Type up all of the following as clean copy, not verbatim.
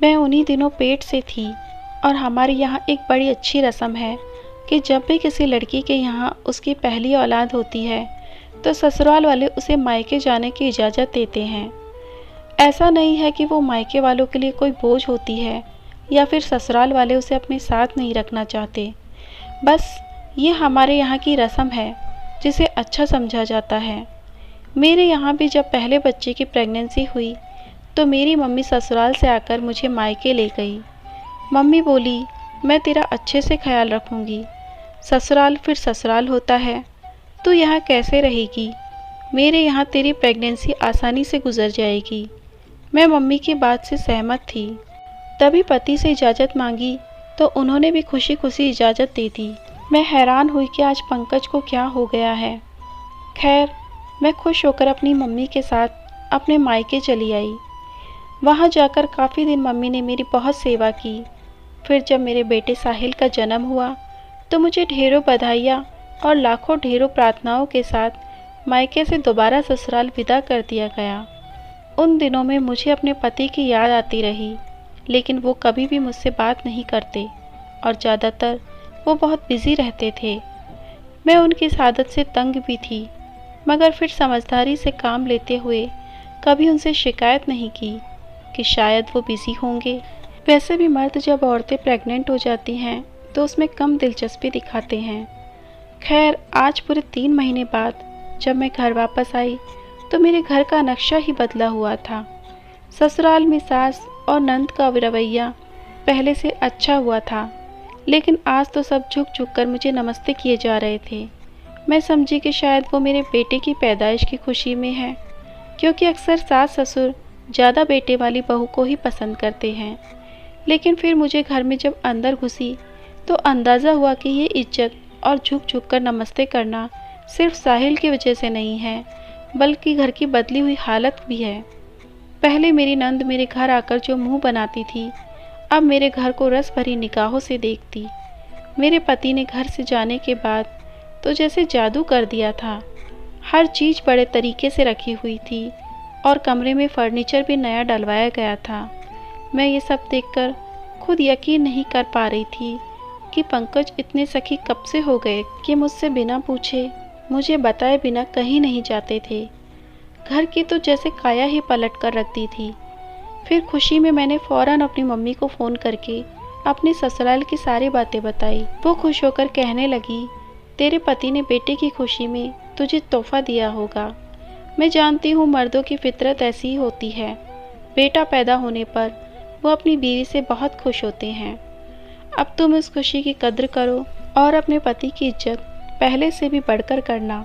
मैं उन्हीं दिनों पेट से थी और हमारे यहाँ एक बड़ी अच्छी रस्म है कि जब भी किसी लड़की के यहाँ उसकी पहली औलाद होती है तो ससुराल वाले उसे मायके जाने की इजाज़त देते हैं। ऐसा नहीं है कि वो मायके वालों के लिए कोई बोझ होती है या फिर ससुराल वाले उसे अपने साथ नहीं रखना चाहते। बस ये हमारे यहाँ की रस्म है जिसे अच्छा समझा जाता है। मेरे यहाँ भी जब पहले बच्चे की प्रेगनेंसी हुई तो मेरी मम्मी ससुराल से आकर मुझे मायके ले गई। मम्मी बोली, मैं तेरा अच्छे से ख्याल रखूँगी। ससुराल फिर ससुराल होता है, तू यहाँ कैसे रहेगी? मेरे यहाँ तेरी प्रेगनेंसी आसानी से गुजर जाएगी। मैं मम्मी की बात से सहमत थी। तभी पति से इजाज़त मांगी तो उन्होंने भी खुशी खुशी इजाज़त दे दी। मैं हैरान हुई कि आज पंकज को क्या हो गया है। खैर, मैं खुश होकर अपनी मम्मी के साथ अपने मायके चली आई। वहाँ जाकर काफ़ी दिन मम्मी ने मेरी बहुत सेवा की। फिर जब मेरे बेटे साहिल का जन्म हुआ तो मुझे ढेरों बधाइयाँ और लाखों ढेरों प्रार्थनाओं के साथ मायके से दोबारा ससुराल विदा कर दिया गया। उन दिनों में मुझे अपने पति की याद आती रही, लेकिन वो कभी भी मुझसे बात नहीं करते और ज़्यादातर वो बहुत बिज़ी रहते थे। मैं उनकी इस आदत से तंग भी थी, मगर फिर समझदारी से काम लेते हुए कभी उनसे शिकायत नहीं की कि शायद वो बिज़ी होंगे। वैसे भी मर्द जब औरतें प्रेग्नेंट हो जाती हैं तो उसमें कम दिलचस्पी दिखाते हैं। खैर, आज पूरे 3 महीने बाद जब मैं घर वापस आई तो मेरे घर का नक्शा ही बदला हुआ था। ससुराल में सास और नंद का रवैया पहले से अच्छा हुआ था, लेकिन आज तो सब झुक झुक कर मुझे नमस्ते किए जा रहे थे। मैं समझी कि शायद वो मेरे बेटे की पैदाइश की खुशी में है, क्योंकि अक्सर सास ससुर ज़्यादा बेटे वाली बहू को ही पसंद करते हैं। लेकिन फिर मुझे घर में जब अंदर घुसी तो अंदाज़ा हुआ कि ये इज्जत और झुक झुक कर नमस्ते करना सिर्फ साहिल की वजह से नहीं है, बल्कि घर की बदली हुई हालत भी है। पहले मेरी नंद मेरे घर आकर जो मुंह बनाती थी, अब मेरे घर को रस भरी निगाहों से देखती। मेरे पति ने घर से जाने के बाद तो जैसे जादू कर दिया था। हर चीज़ बड़े तरीके से रखी हुई थी और कमरे में फर्नीचर भी नया डलवाया गया था। मैं ये सब देखकर खुद यकीन नहीं कर पा रही थी कि पंकज इतने सखी कब से हो गए कि मुझसे बिना पूछे, मुझे बताए बिना कहीं नहीं जाते थे। घर की तो जैसे काया ही पलट कर रख दी थी। फिर खुशी में मैंने फ़ौरन अपनी मम्मी को फ़ोन करके अपने ससुराल की सारी बातें बताई। वो खुश होकर कहने लगी, तेरे पति ने बेटे की खुशी में तुझे तोहफ़ा दिया होगा। मैं जानती हूँ मर्दों की फितरत ऐसी ही होती है। बेटा पैदा होने पर वो अपनी बीवी से बहुत खुश होते हैं। अब तुम इस खुशी की कद्र करो और अपने पति की इज्जत पहले से भी बढ़कर करना,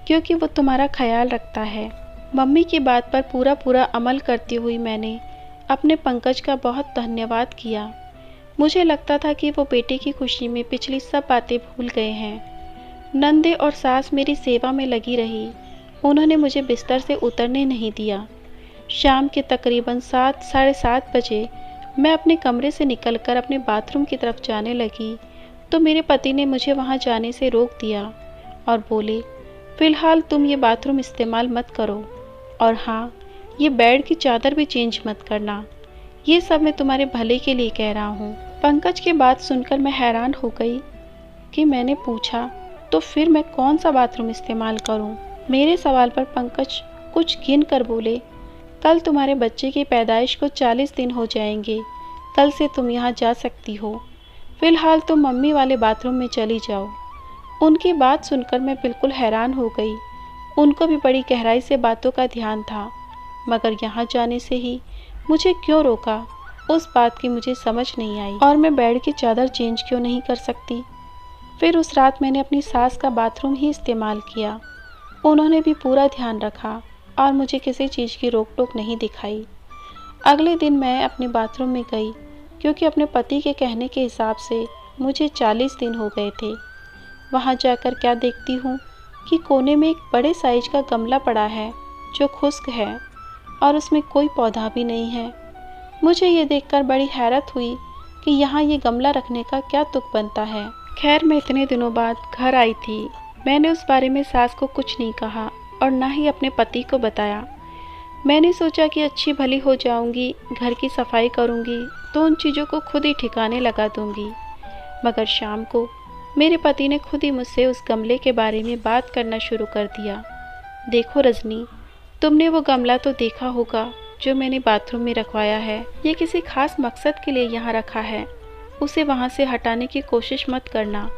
क्योंकि वो तुम्हारा ख्याल रखता है। मम्मी की बात पर पूरा अमल करती हुई मैंने अपने पंकज का बहुत धन्यवाद किया। मुझे लगता था कि वो बेटे की खुशी में पिछली सब बातें भूल गए हैं। नंदे और सास मेरी सेवा में लगी रही। उन्होंने मुझे बिस्तर से उतरने नहीं दिया। शाम के तकरीबन 7 साढ़े 7 बजे मैं अपने कमरे से निकलकर अपने बाथरूम की तरफ जाने लगी तो मेरे पति ने मुझे वहां जाने से रोक दिया और बोले, फ़िलहाल तुम ये बाथरूम इस्तेमाल मत करो, और हाँ, ये बेड की चादर भी चेंज मत करना। ये सब मैं तुम्हारे भले के लिए कह रहा हूँ। पंकज की बात सुनकर मैं हैरान हो गई कि मैंने पूछा, तो फिर मैं कौन सा बाथरूम इस्तेमाल करूँ? मेरे सवाल पर पंकज कुछ गिन कर बोले, कल तुम्हारे बच्चे की पैदाइश को 40 दिन हो जाएंगे। कल से तुम यहाँ जा सकती हो। फ़िलहाल तुम मम्मी वाले बाथरूम में चली जाओ। उनकी बात सुनकर मैं बिल्कुल हैरान हो गई। उनको भी बड़ी गहराई से बातों का ध्यान था, मगर यहाँ जाने से ही मुझे क्यों रोका, उस बात की मुझे समझ नहीं आई। और मैं बेड की चादर चेंज क्यों नहीं कर सकती? फिर उस रात मैंने अपनी सास का बाथरूम ही इस्तेमाल किया। उन्होंने भी पूरा ध्यान रखा और मुझे किसी चीज़ की रोक टोक नहीं दिखाई। अगले दिन मैं अपने बाथरूम में गई, क्योंकि अपने पति के कहने के हिसाब से मुझे 40 दिन हो गए थे। वहाँ जाकर क्या देखती हूँ कि कोने में एक बड़े साइज का गमला पड़ा है जो खुश्क है और उसमें कोई पौधा भी नहीं है। मुझे ये देखकर बड़ी हैरत हुई कि यहाँ ये गमला रखने का क्या तुक बनता है। खैर, मैं इतने दिनों बाद घर आई थी। मैंने उस बारे में सास को कुछ नहीं कहा और ना ही अपने पति को बताया। मैंने सोचा कि अच्छी भली हो जाऊंगी, घर की सफाई करूंगी तो उन चीज़ों को खुद ही ठिकाने लगा दूंगी। मगर शाम को मेरे पति ने खुद ही मुझसे उस गमले के बारे में बात करना शुरू कर दिया। देखो रजनी, तुमने वो गमला तो देखा होगा जो मैंने बाथरूम में रखवाया है। ये किसी खास मकसद के लिए यहाँ रखा है, उसे वहाँ से हटाने की कोशिश मत करना।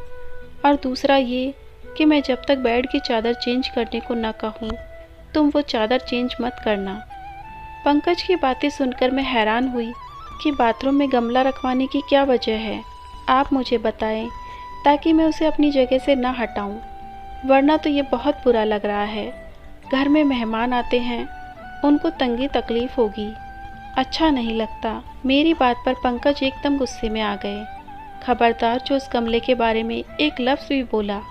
और दूसरा ये कि मैं जब तक बेड की चादर चेंज करने को न कहूँ, तुम वो चादर चेंज मत करना। पंकज की बातें सुनकर मैं हैरान हुई कि बाथरूम में गमला रखवाने की क्या वजह है। आप मुझे बताएं ताकि मैं उसे अपनी जगह से ना हटाऊं, वरना तो ये बहुत बुरा लग रहा है। घर में मेहमान आते हैं, उनको तंगी तकलीफ होगी, अच्छा नहीं लगता। मेरी बात पर पंकज एकदम गुस्से में आ गए। खबरदार, जो उस गमले के बारे में एक लफ्ज़ भी बोला,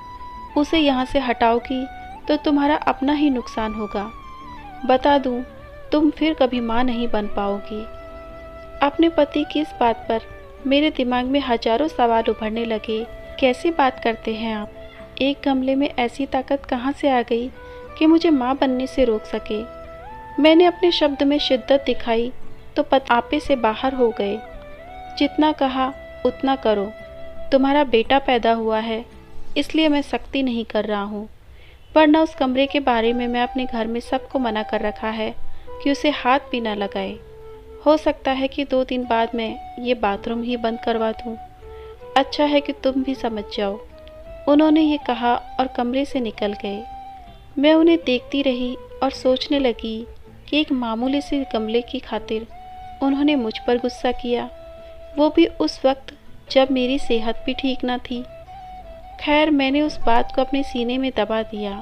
उसे यहाँ से हटाओगी तो तुम्हारा अपना ही नुकसान होगा। बता दूँ, तुम फिर कभी माँ नहीं बन पाओगी। अपने पति की इस बात पर मेरे दिमाग में हजारों सवाल उभरने लगे। कैसी बात करते हैं आप? एक गमले में ऐसी ताकत कहाँ से आ गई कि मुझे माँ बनने से रोक सके? मैंने अपने शब्द में शिद्दत दिखाई तो पति आपे से बाहर हो गए। जितना कहा उतना करो, तुम्हारा बेटा पैदा हुआ है इसलिए मैं सख्ती नहीं कर रहा हूँ, वरना उस कमरे के बारे में मैं अपने घर में सबको मना कर रखा है कि उसे हाथ भी ना लगाए। हो सकता है कि 2 दिन बाद मैं ये बाथरूम ही बंद करवा दूँ। अच्छा है कि तुम भी समझ जाओ। उन्होंने ये कहा और कमरे से निकल गए। मैं उन्हें देखती रही और सोचने लगी कि एक मामूली से गमले की खातिर उन्होंने मुझ पर गुस्सा किया, वो भी उस वक्त जब मेरी सेहत भी ठीक ना थी। खैर, मैंने उस बात को अपने सीने में दबा दिया।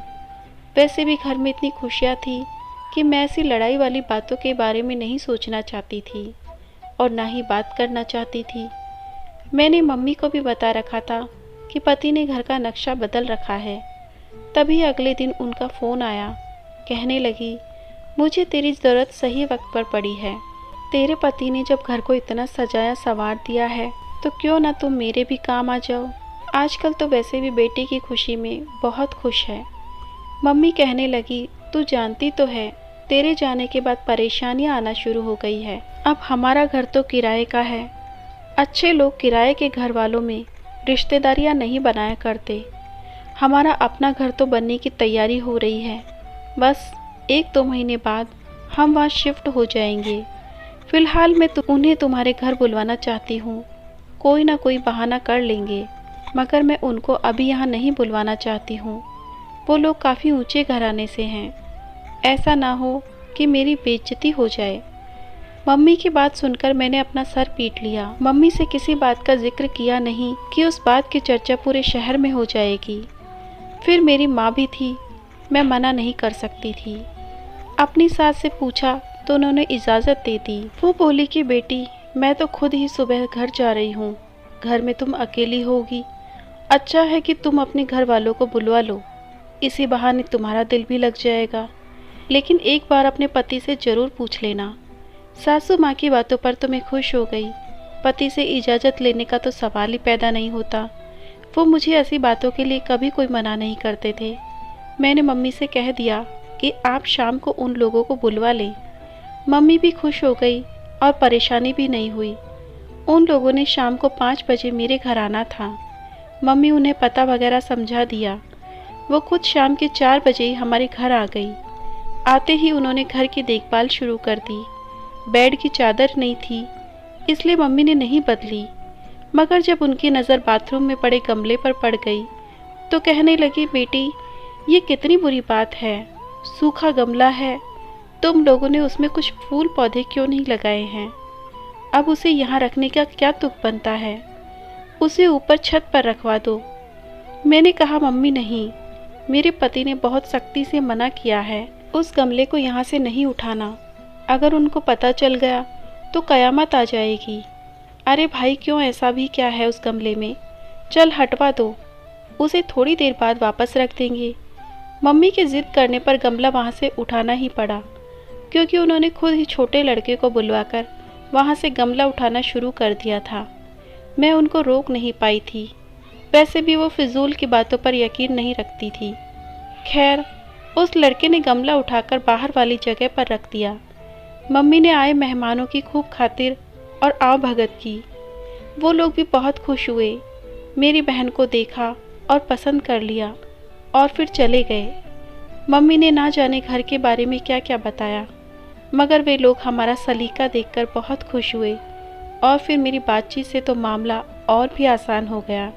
वैसे भी घर में इतनी खुशियाँ थी कि मैं ऐसी लड़ाई वाली बातों के बारे में नहीं सोचना चाहती थी और ना ही बात करना चाहती थी। मैंने मम्मी को भी बता रखा था कि पति ने घर का नक्शा बदल रखा है। तभी अगले दिन उनका फ़ोन आया। कहने लगी, मुझे तेरी ज़रूरत सही वक्त पर पड़ी है। तेरे पति ने जब घर को इतना सजाया संवार दिया है तो क्यों ना तुम मेरे भी काम आ जाओ। आजकल तो वैसे भी बेटे की खुशी में बहुत खुश है। मम्मी कहने लगी, तू जानती तो है, तेरे जाने के बाद परेशानियां आना शुरू हो गई है। अब हमारा घर तो किराए का है। अच्छे लोग किराए के घर वालों में रिश्तेदारियां नहीं बनाया करते। हमारा अपना घर तो बनने की तैयारी हो रही है। बस 1-2 महीने बाद हम वहाँ शिफ्ट हो जाएंगे। फ़िलहाल मैं उन्हें तुम्हारे घर बुलवाना चाहती हूँ। कोई ना कोई बहाना कर लेंगे, मगर मैं उनको अभी यहाँ नहीं बुलवाना चाहती हूँ। वो लोग काफ़ी ऊंचे घराने से हैं। ऐसा ना हो कि मेरी बेइज्जती हो जाए। मम्मी की बात सुनकर मैंने अपना सर पीट लिया। मम्मी से किसी बात का जिक्र किया नहीं कि उस बात की चर्चा पूरे शहर में हो जाएगी। फिर मेरी माँ भी थी, मैं मना नहीं कर सकती थी। अपनी सास से पूछा तो उन्होंने इजाज़त दे दी। वो बोली कि बेटी, मैं तो खुद ही सुबह घर जा रही हूँ, घर में तुम अकेली होगी। अच्छा है कि तुम अपने घर वालों को बुलवा लो, इसी बहाने तुम्हारा दिल भी लग जाएगा। लेकिन एक बार अपने पति से ज़रूर पूछ लेना। सासू माँ की बातों पर तो मैं खुश हो गई। पति से इजाज़त लेने का तो सवाल ही पैदा नहीं होता। वो मुझे ऐसी बातों के लिए कभी कोई मना नहीं करते थे। मैंने मम्मी से कह दिया कि आप शाम को उन लोगों को बुलवा लें। मम्मी भी खुश हो गई और परेशानी भी नहीं हुई। उन लोगों ने शाम को 5 बजे मेरे घर आना था। मम्मी उन्हें पता वगैरह समझा दिया। वो खुद शाम के 4 बजे ही हमारे घर आ गई। आते ही उन्होंने घर की देखभाल शुरू कर दी। बेड की चादर नहीं थी, इसलिए मम्मी ने नहीं बदली। मगर जब उनकी नज़र बाथरूम में पड़े गमले पर पड़ गई तो कहने लगी, बेटी, ये कितनी बुरी बात है। सूखा गमला है, तुम लोगों ने उसमें कुछ फूल पौधे क्यों नहीं लगाए हैं? अब उसे यहाँ रखने का क्या तुक बनता है? उसे ऊपर छत पर रखवा दो। मैंने कहा, मम्मी नहीं, मेरे पति ने बहुत सख्ती से मना किया है। उस गमले को यहाँ से नहीं उठाना। अगर उनको पता चल गया तो कयामत आ जाएगी। अरे भाई, क्यों, ऐसा भी क्या है उस गमले में? चल हटवा दो, उसे थोड़ी देर बाद वापस रख देंगे। मम्मी के जिद करने पर गमला वहाँ से उठाना ही पड़ा, क्योंकि उन्होंने खुद ही छोटे लड़के को बुलवाकर वहाँ से गमला उठाना शुरू कर दिया था। मैं उनको रोक नहीं पाई थी। वैसे भी वो फिजूल की बातों पर यकीन नहीं रखती थी। खैर, उस लड़के ने गमला उठाकर बाहर वाली जगह पर रख दिया। मम्मी ने आए मेहमानों की खूब खातिर और आव भगत की। वो लोग भी बहुत खुश हुए, मेरी बहन को देखा और पसंद कर लिया और फिर चले गए। मम्मी ने ना जाने घर के बारे में क्या क्या बताया, मगर वे लोग हमारा सलीका देखकर बहुत खुश हुए और फिर मेरी बातचीत से तो मामला और भी आसान हो गया।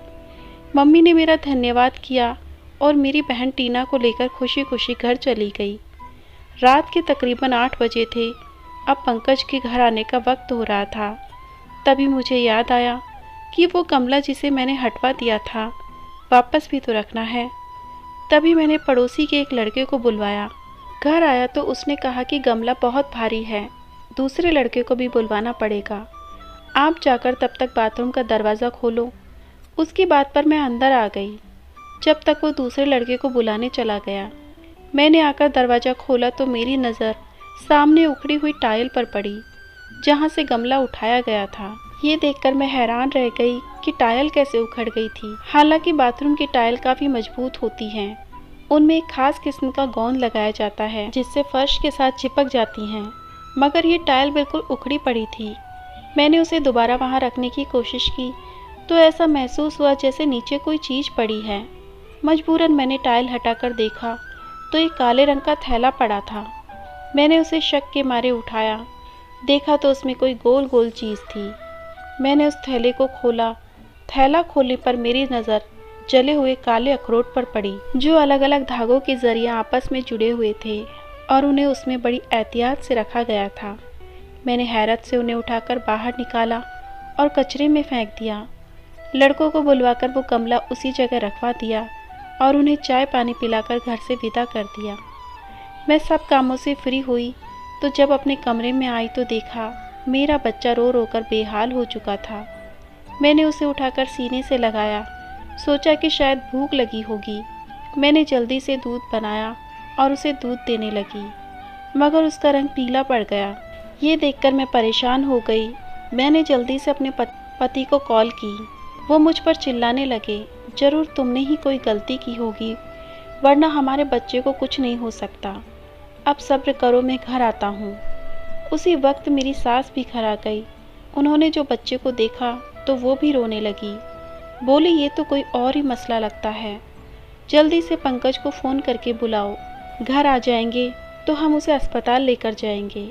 मम्मी ने मेरा धन्यवाद किया और मेरी बहन टीना को लेकर खुशी खुशी घर चली गई। रात के तकरीबन 8 बजे थे। अब पंकज के घर आने का वक्त हो रहा था। तभी मुझे याद आया कि वो गमला जिसे मैंने हटवा दिया था वापस भी तो रखना है। तभी मैंने पड़ोसी के एक लड़के को बुलवाया। घर आया तो उसने कहा कि गमला बहुत भारी है, दूसरे लड़के को भी बुलवाना पड़ेगा। आप जाकर तब तक बाथरूम का दरवाज़ा खोलो। उसकी बात पर मैं अंदर आ गई। जब तक वो दूसरे लड़के को बुलाने चला गया, मैंने आकर दरवाज़ा खोला तो मेरी नज़र सामने उखड़ी हुई टाइल पर पड़ी जहाँ से गमला उठाया गया था। ये देखकर मैं हैरान रह गई कि टाइल कैसे उखड़ गई थी। हालांकि बाथरूम की टाइल काफ़ी मजबूत होती हैं। उनमें एक खास किस्म का गोंद लगाया जाता है जिससे फर्श के साथ चिपक जाती हैं, मगर ये टाइल बिल्कुल उखड़ी पड़ी थी। मैंने उसे दोबारा वहाँ रखने की कोशिश की तो ऐसा महसूस हुआ जैसे नीचे कोई चीज़ पड़ी है। मजबूरन मैंने टाइल हटाकर देखा तो एक काले रंग का थैला पड़ा था। मैंने उसे शक के मारे उठाया, देखा तो उसमें कोई गोल गोल चीज़ थी। मैंने उस थैले को खोला। थैला खोलने पर मेरी नज़र जले हुए काले अखरोट पर पड़ी जो अलग अलग धागों के जरिए आपस में जुड़े हुए थे और उन्हें उसमें बड़ी एहतियात से रखा गया था। मैंने हैरत से उन्हें उठाकर बाहर निकाला और कचरे में फेंक दिया। लड़कों को बुलवाकर वो गमला उसी जगह रखवा दिया और उन्हें चाय पानी पिलाकर घर से विदा कर दिया। मैं सब कामों से फ्री हुई तो जब अपने कमरे में आई तो देखा मेरा बच्चा रो रो कर बेहाल हो चुका था। मैंने उसे उठाकर सीने से लगाया, सोचा कि शायद भूख लगी होगी। मैंने जल्दी से दूध बनाया और उसे दूध देने लगी, मगर उसका रंग पीला पड़ गया। ये देखकर मैं परेशान हो गई। मैंने जल्दी से अपने पति को कॉल की। वो मुझ पर चिल्लाने लगे, ज़रूर तुमने ही कोई गलती की होगी, वरना हमारे बच्चे को कुछ नहीं हो सकता। अब सब्र करो, मैं घर आता हूँ। उसी वक्त मेरी सास भी घर आ गई। उन्होंने जो बच्चे को देखा तो वो भी रोने लगी। बोली, ये तो कोई और ही मसला लगता है, जल्दी से पंकज को फ़ोन करके बुलाओ। घर आ जाएंगे तो हम उसे अस्पताल लेकर जाएंगे।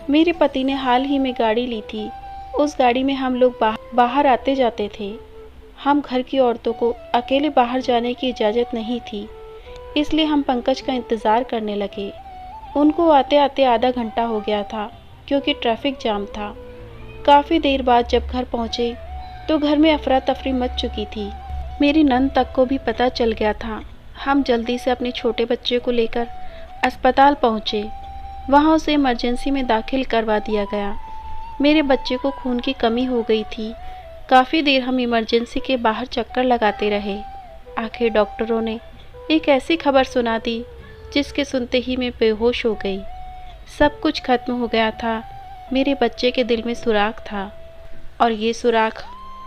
मेरे पति ने हाल ही में गाड़ी ली थी। उस गाड़ी में हम लोग बाहर आते जाते थे। हम घर की औरतों को अकेले बाहर जाने की इजाज़त नहीं थी, इसलिए हम पंकज का इंतज़ार करने लगे। उनको आते आते आधा घंटा हो गया था क्योंकि ट्रैफिक जाम था। काफ़ी देर बाद जब घर पहुँचे तो घर में अफरा तफरी मच चुकी थी। मेरी नंद तक को भी पता चल गया था। हम जल्दी से अपने छोटे बच्चे को लेकर अस्पताल पहुँचे। वहाँ उसे इमरजेंसी में दाखिल करवा दिया गया। मेरे बच्चे को खून की कमी हो गई थी। काफ़ी देर हम इमरजेंसी के बाहर चक्कर लगाते रहे। आखिर डॉक्टरों ने एक ऐसी खबर सुना दी जिसके सुनते ही मैं बेहोश हो गई। सब कुछ खत्म हो गया था। मेरे बच्चे के दिल में सुराख था और ये सुराख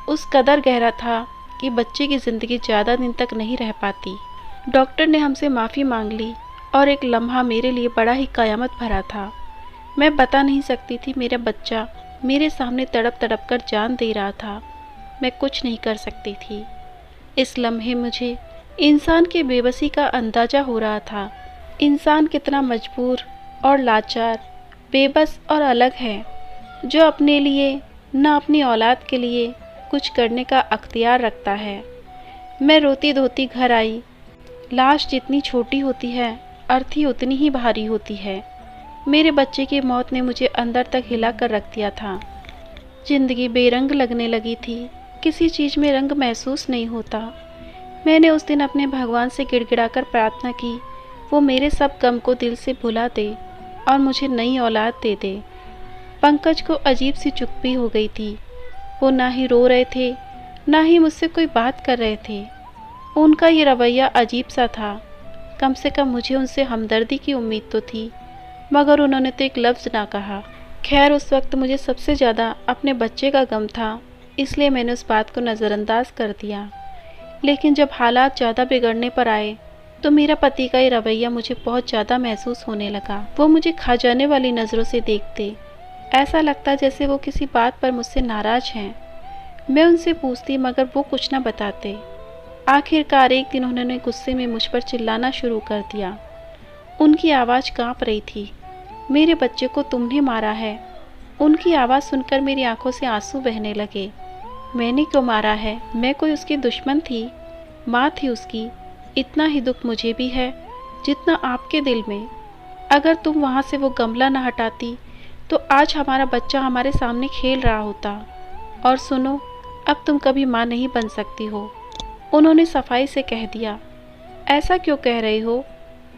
उस कदर गहरा था कि बच्चे की ज़िंदगी ज़्यादा दिन तक नहीं रह पाती। डॉक्टर ने हमसे माफ़ी मांग ली और एक लम्हा मेरे लिए बड़ा ही क़यामत भरा था। मैं बता नहीं सकती थी, मेरा बच्चा मेरे सामने तड़प तड़प कर जान दे रहा था। मैं कुछ नहीं कर सकती थी। इस लम्हे मुझे इंसान की बेबसी का अंदाज़ा हो रहा था। इंसान कितना मजबूर और लाचार, बेबस और अलग है, जो अपने लिए न अपनी औलाद के लिए कुछ करने का अख्तियार रखता है। मैं रोती धोती घर आई। लाश जितनी छोटी होती है, अर्थी उतनी ही भारी होती है। मेरे बच्चे की मौत ने मुझे अंदर तक हिला कर रख दिया था। जिंदगी बेरंग लगने लगी थी, किसी चीज़ में रंग महसूस नहीं होता। मैंने उस दिन अपने भगवान से गिड़गिड़ाकर प्रार्थना की, वो मेरे सब गम को दिल से भुला दे और मुझे नई औलाद दे दे। पंकज को अजीब सी चुप्पी हो गई थी। वो ना ही रो रहे थे, ना ही मुझसे कोई बात कर रहे थे। उनका ये रवैया अजीब सा था। कम से कम मुझे उनसे हमदर्दी की उम्मीद तो थी, मगर उन्होंने तो एक लफ्ज़ ना कहा। खैर, उस वक्त मुझे सबसे ज़्यादा अपने बच्चे का गम था, इसलिए मैंने उस बात को नज़रअंदाज कर दिया। लेकिन जब हालात ज़्यादा बिगड़ने पर आए तो मेरा पति का ये रवैया मुझे बहुत ज़्यादा महसूस होने लगा। वो मुझे खा जाने वाली नज़रों से देखते, ऐसा लगता जैसे वो किसी बात पर मुझसे नाराज़ हैं। मैं उनसे पूछती मगर वो कुछ न बताते। आखिरकार एक दिन उन्होंने गुस्से में मुझ पर चिल्लाना शुरू कर दिया। उनकी आवाज़ कांप रही थी। मेरे बच्चे को तुमने मारा है। उनकी आवाज़ सुनकर मेरी आंखों से आंसू बहने लगे। मैंने क्यों मारा है? मैं कोई उसकी दुश्मन थी? माँ थी उसकी। इतना ही दुख मुझे भी है जितना आपके दिल में। अगर तुम वहाँ से वो गमला न हटाती तो आज हमारा बच्चा हमारे सामने खेल रहा होता। और सुनो, अब तुम कभी माँ नहीं बन सकती हो। उन्होंने सफाई से कह दिया। ऐसा क्यों कह रही हो?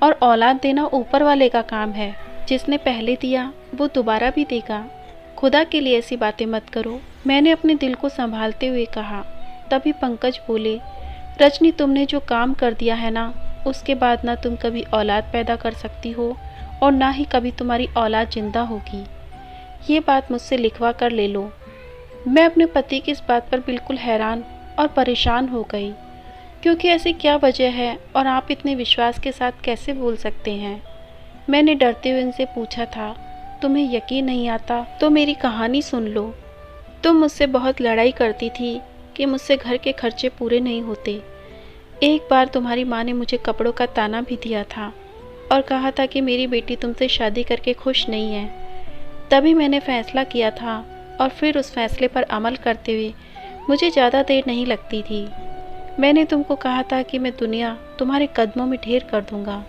और औलाद देना ऊपर वाले का काम है। जिसने पहले दिया वो दोबारा भी देगा। खुदा के लिए ऐसी बातें मत करो। मैंने अपने दिल को संभालते हुए कहा। तभी पंकज बोले, रजनी, तुमने जो काम कर दिया है ना, उसके बाद ना तुम कभी औलाद पैदा कर सकती हो और ना ही कभी तुम्हारी औलाद जिंदा होगी। ये बात मुझसे लिखवा कर ले लो। मैं अपने पति की इस बात पर बिल्कुल हैरान और परेशान हो गई, क्योंकि ऐसी क्या वजह है और आप इतने विश्वास के साथ कैसे बोल सकते हैं। मैंने डरते हुए उनसे पूछा था, तुम्हें यकीन नहीं आता तो मेरी कहानी सुन लो। तुम मुझसे बहुत लड़ाई करती थी कि मुझसे घर के खर्चे पूरे नहीं होते। एक बार तुम्हारी माँ ने मुझे कपड़ों का ताना भी दिया था और कहा था कि मेरी बेटी तुमसे शादी करके खुश नहीं है। तभी मैंने फैसला किया था और फिर उस फैसले पर अमल करते हुए मुझे ज़्यादा देर नहीं लगती थी। मैंने तुमको कहा था कि मैं दुनिया तुम्हारे कदमों में ढेर कर दूंगा,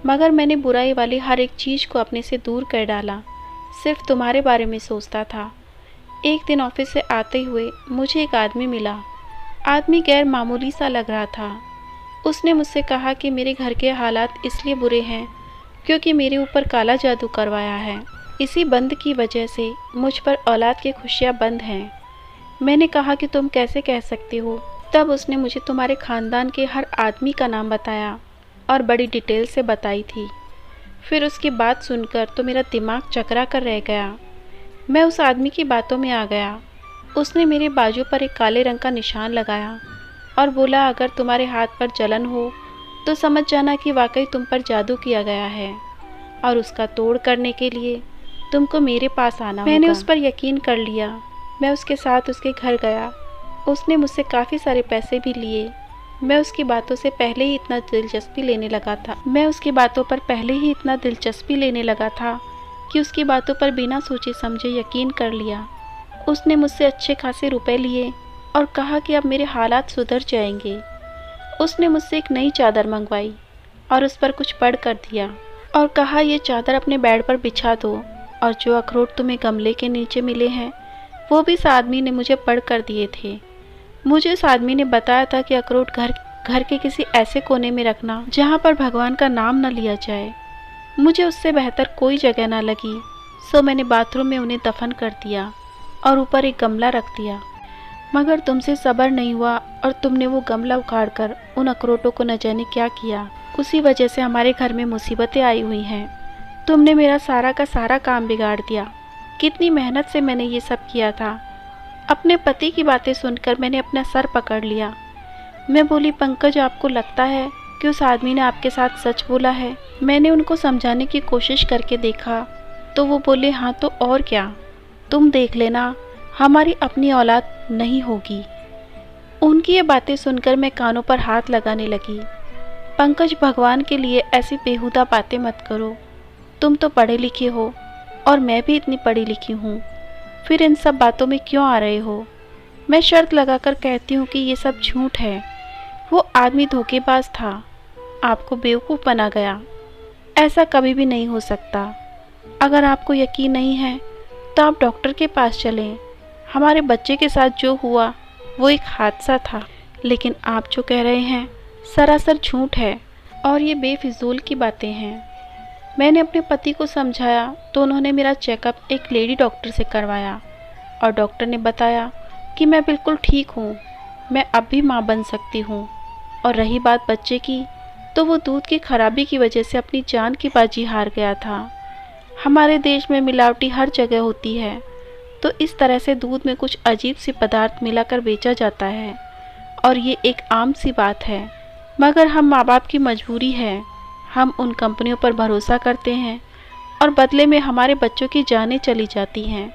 मगर मैंने बुराई वाली हर एक चीज़ को अपने से दूर कर डाला। सिर्फ तुम्हारे बारे में सोचता था। एक दिन ऑफिस से आते हुए मुझे एक आदमी मिला। आदमी गैर मामूली सा लग रहा था। उसने मुझसे कहा कि मेरे घर के हालात इसलिए बुरे हैं क्योंकि मेरे ऊपर काला जादू करवाया है। इसी बंद की वजह से मुझ पर औलाद की खुशियाँ बंद हैं। मैंने कहा कि तुम कैसे कह सकते हो। तब उसने मुझे तुम्हारे ख़ानदान के हर आदमी का नाम बताया और बड़ी डिटेल से बताई थी। फिर उसकी बात सुनकर तो मेरा दिमाग चकरा कर रह गया। मैं उस आदमी की बातों में आ गया। उसने मेरे बाजू पर एक काले रंग का निशान लगाया और बोला, अगर तुम्हारे हाथ पर जलन हो तो समझ जाना कि वाकई तुम पर जादू किया गया है और उसका तोड़ करने के लिए तुमको मेरे पास आना होगा। मैंने उस पर यकीन कर लिया। मैं उसके साथ उसके घर गया। उसने मुझसे काफ़ी सारे पैसे भी लिए। मैं उसकी बातों से पहले ही इतना दिलचस्पी लेने लगा था कि उसकी बातों पर बिना सोचे समझे यकीन कर लिया। उसने मुझसे अच्छे खासे रुपए लिए और कहा कि अब मेरे हालात सुधर जाएंगे। उसने मुझसे एक नई चादर मंगवाई और उस पर कुछ पढ़ कर दिया और कहा, ये चादर अपने बेड पर बिछा दो और जो अखरोट तुम्हें गमले के नीचे मिले हैं वो भी इस आदमी ने मुझे पढ़ कर दिए थे। मुझे उस आदमी ने बताया था कि अखरोट घर के किसी ऐसे कोने में रखना जहाँ पर भगवान का नाम न लिया जाए। मुझे उससे बेहतर कोई जगह न लगी, सो मैंने बाथरूम में उन्हें दफन कर दिया और ऊपर एक गमला रख दिया। मगर तुमसे सब्र नहीं हुआ और तुमने वो गमला उखाड़कर उन अखरोटों को न जाने क्या किया। उसी वजह से हमारे घर में मुसीबतें आई हुई हैं। तुमने मेरा सारा का सारा काम बिगाड़ दिया। कितनी मेहनत से मैंने ये सब किया था। अपने पति की बातें सुनकर मैंने अपना सर पकड़ लिया। मैं बोली, पंकज, आपको लगता है कि उस आदमी ने आपके साथ सच बोला है? मैंने उनको समझाने की कोशिश करके देखा तो वो बोले, हाँ तो और क्या, तुम देख लेना, हमारी अपनी औलाद नहीं होगी। उनकी ये बातें सुनकर मैं कानों पर हाथ लगाने लगी। पंकज, भगवान के लिए ऐसी बेहुदा बातें मत करो। तुम तो पढ़े लिखे हो और मैं भी इतनी पढ़ी लिखी हूँ, फिर इन सब बातों में क्यों आ रहे हो? मैं शर्त लगाकर कहती हूँ कि ये सब झूठ है। वो आदमी धोखेबाज था, आपको बेवकूफ़ बना गया। ऐसा कभी भी नहीं हो सकता। अगर आपको यकीन नहीं है तो आप डॉक्टर के पास चलें। हमारे बच्चे के साथ जो हुआ वो एक हादसा था, लेकिन आप जो कह रहे हैं सरासर झूठ है और ये बेफिजूल की बातें हैं। मैंने अपने पति को समझाया तो उन्होंने मेरा चेकअप एक लेडी डॉक्टर से करवाया और डॉक्टर ने बताया कि मैं बिल्कुल ठीक हूँ, मैं अब भी माँ बन सकती हूँ। और रही बात बच्चे की, तो वो दूध की खराबी की वजह से अपनी जान की बाजी हार गया था। हमारे देश में मिलावटी हर जगह होती है, तो इस तरह से दूध में कुछ अजीब सी पदार्थ मिलाकर बेचा जाता है और ये एक आम सी बात है। मगर हम माँ बाप की मजबूरी है, हम उन कंपनियों पर भरोसा करते हैं और बदले में हमारे बच्चों की जानें चली जाती हैं।